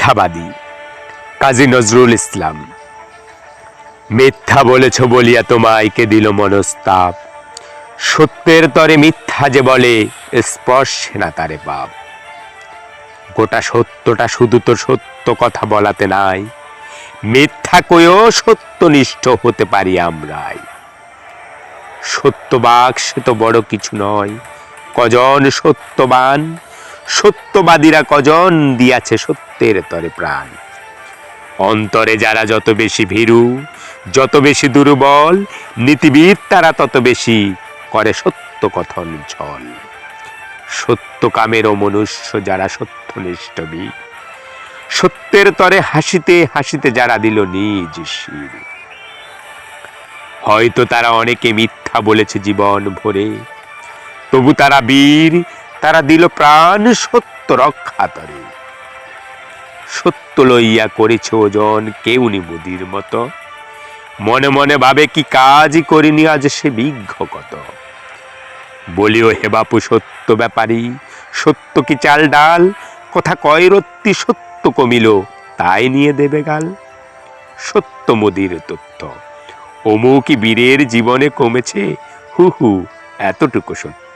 মিথ্যাবাদী কাজী নজরুল ইসলাম। মিথ্যা বলেছ বলিয়া তোমায় কে দিল মনস্তাপ, সত্যের তরে মিথ্যা যে বলে স্পর্শে না তারে পাপ। গোটা সত্যটা শুধু তো সত্য কথা বলাতে নাই, মিথ্যা কয়েও সত্যনিষ্ঠ হতে পারি আমরাই। সত্যবাক সে তো বড় কিছু নয়, কজন সত্যবান, সত্যবাদীরা কজন দিয়াছে সত্যের তরে প্রাণ। অন্তরে যারা যত বেশি ভীরু, যত বেশি দুর্বল, নীতিবিদ তারা তত বেশি করে সত্য কথন ছল। সত্য কামের মনুষ্য যারা সত্যনিষ্ঠ বীর, সত্যের তরে হাসিতে হাসিতে যারা দিল নিজ শির। হয়তো তারা অনেকে মিথ্যা বলেছে জীবন ভরে, তবু তারা বীর, তারা দিল প্রাণ সত্য রক্ষা তরে। সত্য লইয়া করেছে ওজন কেউ নি মুদির মতো, মনে মনে ভাবে কি কাজই করিনি আজ সে বিজ্ঞ কত। বলিও হে বাপু সত্য ব্যাপারী, সত্য কি চাল ডাল, কথা কয় রত্তি সত্য কমিল তাই নিয়ে দেবে গাল। সত্য মুদির তথ্য, অমুকি বীরের জীবনে কমেছে, হু হু এতটুকু সত্য।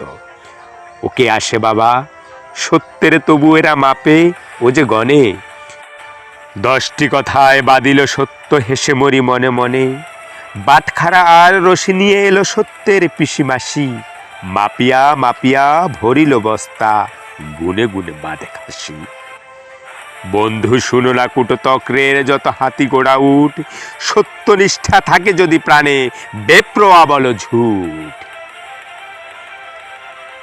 ওকে আসে বাবা সত্যের তবু এরা মাপে, ও যে গণে 10টি কথায় বাদিল সত্য হেসে মরি মনে মনে। বাটখারা আর রশি নিয়ে এলো সত্যের পিসিমাসি, মাপিয়া মাপিয়া ভরিল বস্তা, গুনে গুনে বাঁধে খাসি। বন্ধু শুনো না কুটতক্রের যত হাতি গোড়া উঠ, সত্যনিষ্ঠা থাকে যদি প্রাণে বেপ্রোয়া বলো ঝুট।